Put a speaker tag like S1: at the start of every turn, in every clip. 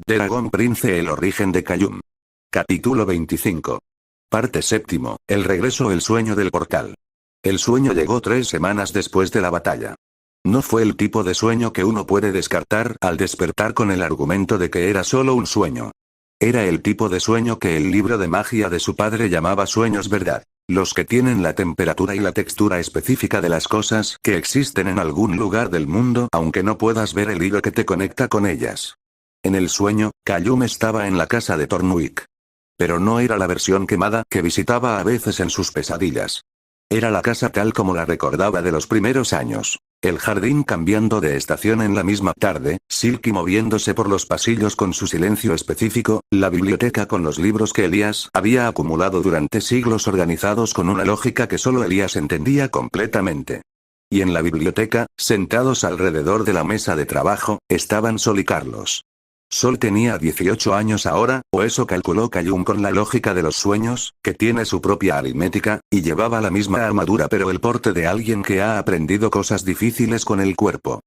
S1: Dragon Prince: El origen de Kayum. Capítulo 25. Parte séptimo, el regreso. El sueño del portal. El sueño llegó 3 semanas después de la batalla. No fue el tipo de sueño que uno puede descartar al despertar con el argumento de que era solo un sueño. Era el tipo de sueño que el libro de magia de su padre llamaba sueños verdad. Los que tienen la temperatura y la textura específica de las cosas que existen en algún lugar del mundo, aunque no puedas ver el hilo que te conecta con ellas. En el sueño, Kayum estaba en la casa de Tornwick. Pero no era la versión quemada que visitaba a veces en sus pesadillas. Era la casa tal como la recordaba de los primeros años. El jardín cambiando de estación en la misma tarde, Silky moviéndose por los pasillos con su silencio específico, la biblioteca con los libros que Elías había acumulado durante siglos organizados con una lógica que solo Elías entendía completamente. Y en la biblioteca, sentados alrededor de la mesa de trabajo, estaban Sol y Carlos. Sol tenía 18 años ahora, o eso calculó Kayum con la lógica de los sueños, que tiene su propia aritmética, y llevaba la misma armadura pero el porte de alguien que ha aprendido cosas difíciles con el cuerpo.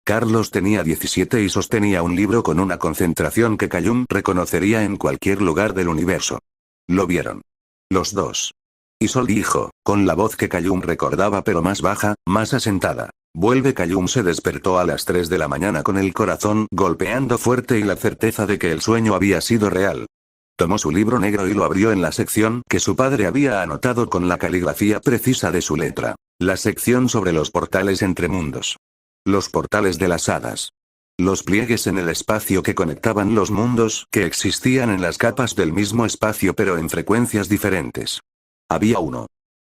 S1: Carlos tenía 17 y sostenía un libro con una concentración que Kayum reconocería en cualquier lugar del universo. Lo vieron. Los dos. Y Sol dijo, con la voz que Kayum recordaba pero más baja, más asentada. Vuelve. Kayum se despertó a las 3 de la mañana con el corazón golpeando fuerte y la certeza de que el sueño había sido real. Tomó su libro negro y lo abrió en la sección que su padre había anotado con la caligrafía precisa de su letra. La sección sobre los portales entre mundos. Los portales de las hadas. Los pliegues en el espacio que conectaban los mundos que existían en las capas del mismo espacio pero en frecuencias diferentes. Había uno.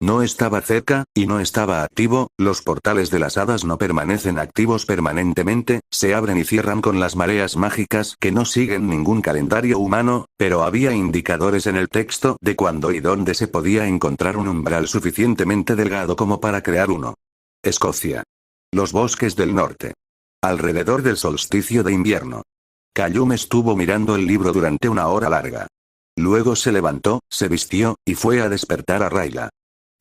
S1: No estaba cerca, y no estaba activo. Los portales de las hadas no permanecen activos permanentemente, se abren y cierran con las mareas mágicas que no siguen ningún calendario humano, pero había indicadores en el texto de cuándo y dónde se podía encontrar un umbral suficientemente delgado como para crear uno. Escocia. Los bosques del norte. Alrededor del solsticio de invierno. Kayum estuvo mirando el libro durante una hora larga. Luego se levantó, se vistió, y fue a despertar a Rayla.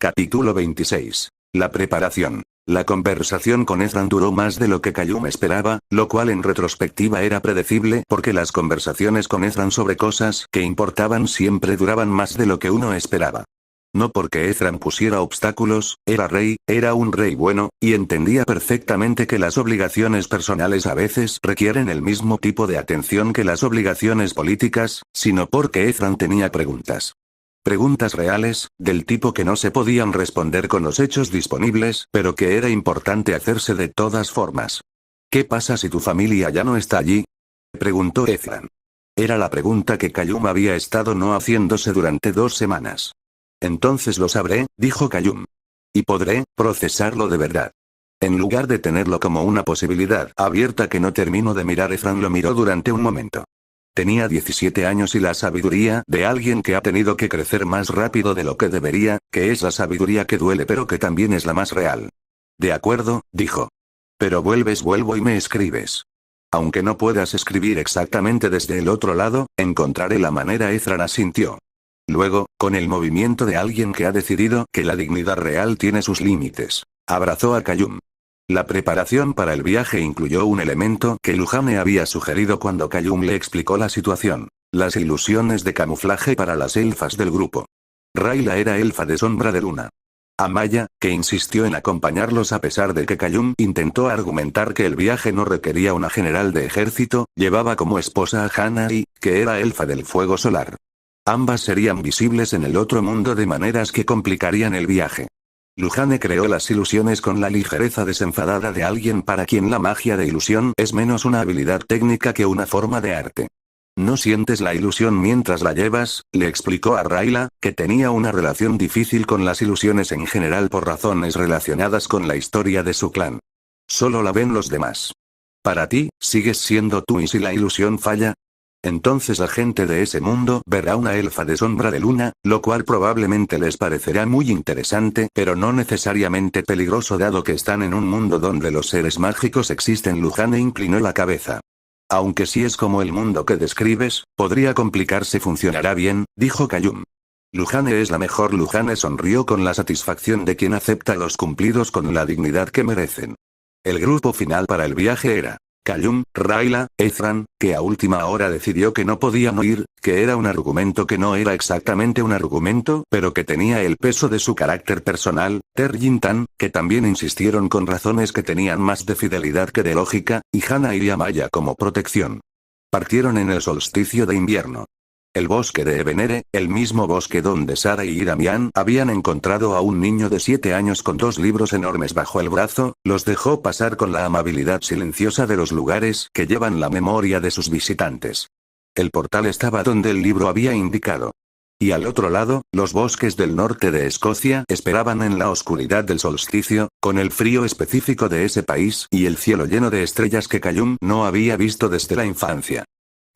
S1: Capítulo 26. La preparación. La conversación con Ezran duró más de lo que Kayum esperaba, lo cual en retrospectiva era predecible porque las conversaciones con Ezran sobre cosas que importaban siempre duraban más de lo que uno esperaba. No porque Ezran pusiera obstáculos, era rey, era un rey bueno, y entendía perfectamente que las obligaciones personales a veces requieren el mismo tipo de atención que las obligaciones políticas, sino porque Ezran tenía preguntas. Preguntas reales, del tipo que no se podían responder con los hechos disponibles, pero que era importante hacerse de todas formas. ¿Qué pasa si tu familia ya no está allí?, preguntó Ezran. Era la pregunta que Kayum había estado no haciéndose durante 2 semanas. Entonces lo sabré, dijo Kayum. Y podré procesarlo de verdad. En lugar de tenerlo como una posibilidad abierta que no terminó de mirar. Ezran lo miró durante un momento. Tenía 17 años y la sabiduría de alguien que ha tenido que crecer más rápido de lo que debería, que es la sabiduría que duele pero que también es la más real. De acuerdo, dijo. Pero vuelvo y me escribes. Aunque no puedas escribir exactamente desde el otro lado, encontraré la manera. Ezran asintió. Luego, con el movimiento de alguien que ha decidido que la dignidad real tiene sus límites, abrazó a Kayum. La preparación para el viaje incluyó un elemento que Lujane había sugerido cuando Kayum le explicó la situación: las ilusiones de camuflaje para las elfas del grupo. Rayla era elfa de sombra de luna. Amaya, que insistió en acompañarlos a pesar de que Kayum intentó argumentar que el viaje no requería una general de ejército, llevaba como esposa a Hanai, que era elfa del fuego solar. Ambas serían visibles en el otro mundo de maneras que complicarían el viaje. Lujane creó las ilusiones con la ligereza desenfadada de alguien para quien la magia de ilusión es menos una habilidad técnica que una forma de arte. No sientes la ilusión mientras la llevas, le explicó a Rayla, que tenía una relación difícil con las ilusiones en general por razones relacionadas con la historia de su clan. Solo la ven los demás. Para ti, sigues siendo tú, y si la ilusión falla, entonces la gente de ese mundo verá una elfa de sombra de luna, lo cual probablemente les parecerá muy interesante pero no necesariamente peligroso dado que están en un mundo donde los seres mágicos existen. Lujane inclinó la cabeza. Aunque si es como el mundo que describes, podría complicarse. Funcionará bien, dijo Kayum. Lujane es la mejor. Lujane sonrió con la satisfacción de quien acepta los cumplidos con la dignidad que merecen. El grupo final para el viaje era Kayum, Rayla, Ezran, que a última hora decidió que no podían huir, que era un argumento que no era exactamente un argumento, pero que tenía el peso de su carácter personal, Terjintan, que también insistieron con razones que tenían más de fidelidad que de lógica, y Hana y Amaya como protección. Partieron en el solsticio de invierno. El bosque de Ebenere, el mismo bosque donde Sara y Iramian habían encontrado a un niño de 7 años con 2 libros enormes bajo el brazo, los dejó pasar con la amabilidad silenciosa de los lugares que llevan la memoria de sus visitantes. El portal estaba donde el libro había indicado. Y al otro lado, los bosques del norte de Escocia esperaban en la oscuridad del solsticio, con el frío específico de ese país y el cielo lleno de estrellas que Kayum no había visto desde la infancia.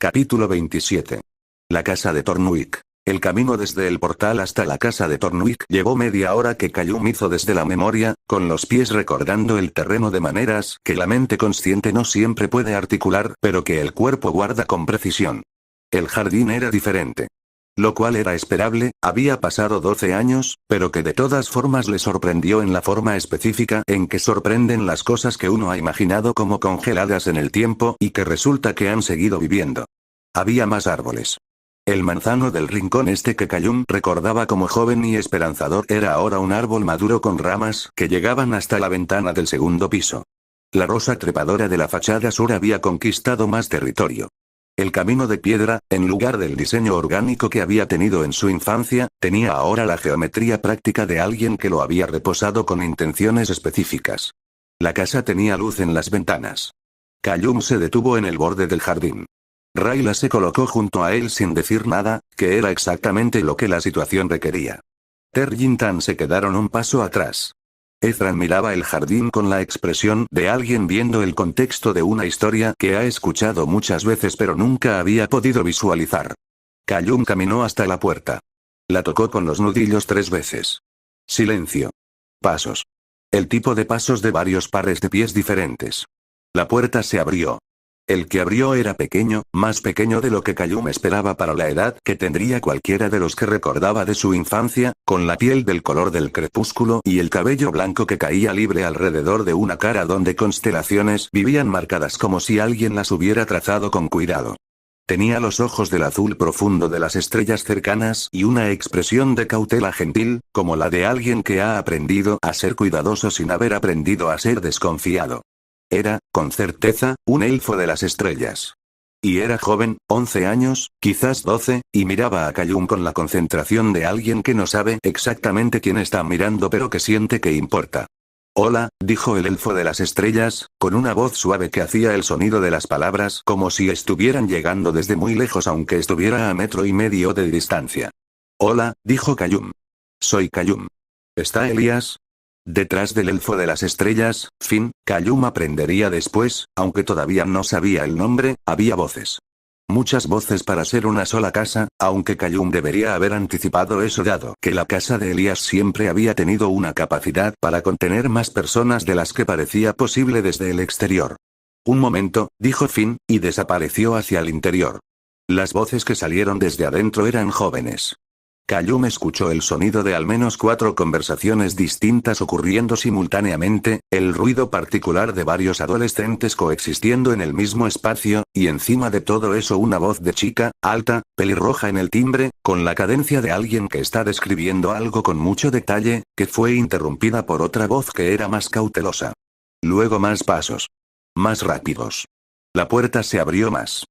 S1: Capítulo 27. La casa de Tornwick. El camino desde el portal hasta la casa de Tornwick llevó media hora que Kayum hizo desde la memoria, con los pies recordando el terreno de maneras que la mente consciente no siempre puede articular, pero que el cuerpo guarda con precisión. El jardín era diferente. Lo cual era esperable, había pasado 12 años, pero que de todas formas le sorprendió en la forma específica en que sorprenden las cosas que uno ha imaginado como congeladas en el tiempo y que resulta que han seguido viviendo. Había más árboles. El manzano del rincón este que Kayum recordaba como joven y esperanzador era ahora un árbol maduro con ramas que llegaban hasta la ventana del segundo piso. La rosa trepadora de la fachada sur había conquistado más territorio. El camino de piedra, en lugar del diseño orgánico que había tenido en su infancia, tenía ahora la geometría práctica de alguien que lo había reposado con intenciones específicas. La casa tenía luz en las ventanas. Kayum se detuvo en el borde del jardín. Rayla se colocó junto a él sin decir nada, que era exactamente lo que la situación requería. Terjintan se quedaron un paso atrás. Ezran miraba el jardín con la expresión de alguien viendo el contexto de una historia que ha escuchado muchas veces pero nunca había podido visualizar. Kayum caminó hasta la puerta. La tocó con los nudillos 3 veces. Silencio. Pasos. El tipo de pasos de varios pares de pies diferentes. La puerta se abrió. El que abrió era pequeño, más pequeño de lo que Kayum esperaba para la edad que tendría cualquiera de los que recordaba de su infancia, con la piel del color del crepúsculo y el cabello blanco que caía libre alrededor de una cara donde constelaciones vivían marcadas como si alguien las hubiera trazado con cuidado. Tenía los ojos del azul profundo de las estrellas cercanas y una expresión de cautela gentil, como la de alguien que ha aprendido a ser cuidadoso sin haber aprendido a ser desconfiado. Era, con certeza, un elfo de las estrellas. Y era joven, 11 años, quizás 12, y miraba a Kayum con la concentración de alguien que no sabe exactamente quién está mirando pero que siente que importa. Hola, dijo el elfo de las estrellas, con una voz suave que hacía el sonido de las palabras como si estuvieran llegando desde muy lejos aunque estuviera a 1,5 metros de distancia. Hola, dijo Kayum. Soy Kayum. ¿Está Elías? Detrás del elfo de las estrellas, Kayum aprendería después, aunque todavía no sabía el nombre, había voces. Muchas voces para ser una sola casa, aunque Kayum debería haber anticipado eso dado que la casa de Elías siempre había tenido una capacidad para contener más personas de las que parecía posible desde el exterior. Un momento, dijo y desapareció hacia el interior. Las voces que salieron desde adentro eran jóvenes. Kayum escuchó el sonido de al menos 4 conversaciones distintas ocurriendo simultáneamente, el ruido particular de varios adolescentes coexistiendo en el mismo espacio, y encima de todo eso una voz de chica, alta, pelirroja en el timbre, con la cadencia de alguien que está describiendo algo con mucho detalle, que fue interrumpida por otra voz que era más cautelosa. Luego más pasos. Más rápidos. La puerta se abrió más.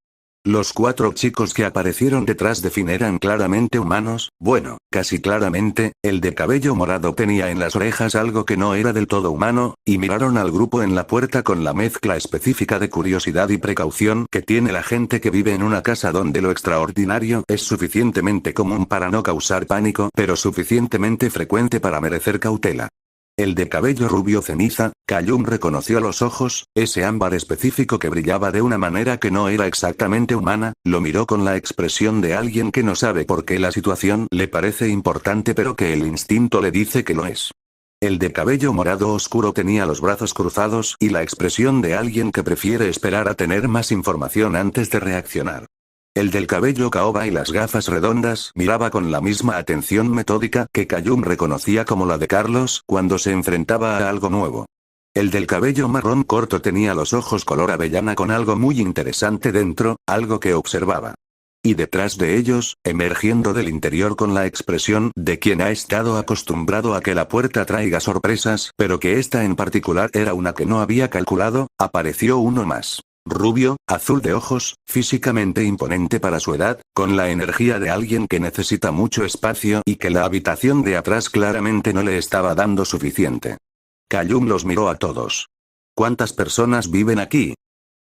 S1: Los 4 chicos que aparecieron detrás de eran claramente humanos, bueno, casi claramente, el de cabello morado tenía en las orejas algo que no era del todo humano, y miraron al grupo en la puerta con la mezcla específica de curiosidad y precaución que tiene la gente que vive en una casa donde lo extraordinario es suficientemente común para no causar pánico, pero suficientemente frecuente para merecer cautela. El de cabello rubio ceniza, Kayum reconoció los ojos, ese ámbar específico que brillaba de una manera que no era exactamente humana, lo miró con la expresión de alguien que no sabe por qué la situación le parece importante pero que el instinto le dice que lo es. El de cabello morado oscuro tenía los brazos cruzados y la expresión de alguien que prefiere esperar a tener más información antes de reaccionar. El del cabello caoba y las gafas redondas miraba con la misma atención metódica que Kayum reconocía como la de Carlos cuando se enfrentaba a algo nuevo. El del cabello marrón corto tenía los ojos color avellana con algo muy interesante dentro, algo que observaba. Y detrás de ellos, emergiendo del interior con la expresión de quien ha estado acostumbrado a que la puerta traiga sorpresas, pero que esta en particular era una que no había calculado, apareció uno más. Rubio, azul de ojos, físicamente imponente para su edad, con la energía de alguien que necesita mucho espacio y que la habitación de atrás claramente no le estaba dando suficiente. Kayum los miró a todos. ¿Cuántas personas viven aquí?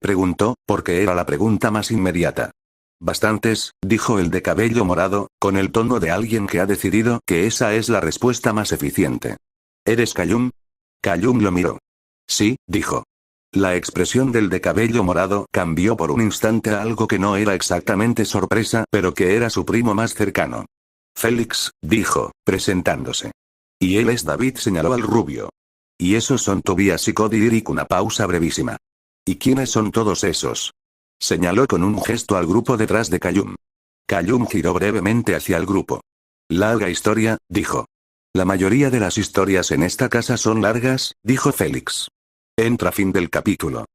S1: Preguntó, porque era la pregunta más inmediata. Bastantes, dijo el de cabello morado, con el tono de alguien que ha decidido que esa es la respuesta más eficiente. ¿Eres Kayum? Kayum lo miró. Sí, dijo. La expresión del de cabello morado cambió por un instante a algo que no era exactamente sorpresa, pero que era su primo más cercano. Félix, dijo, presentándose. Y él es David, señaló al rubio. Y esos son Tobias y Cody Eric. Una pausa brevísima. ¿Y quiénes son todos esos? Señaló con un gesto al grupo detrás de Kayum. Kayum giró brevemente hacia el grupo. Larga historia, dijo. La mayoría de las historias en esta casa son largas, dijo Félix. Entra fin del capítulo.